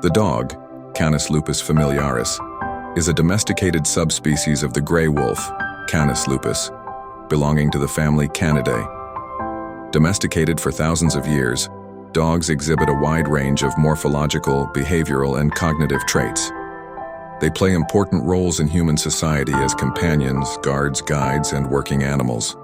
The dog, Canis lupus familiaris, is a domesticated subspecies of the gray wolf, Canis lupus, belonging to the family Canidae. Domesticated for thousands of years, dogs exhibit a wide range of morphological, behavioral, and cognitive traits. They play important roles in human society as companions, guards, guides, and working animals.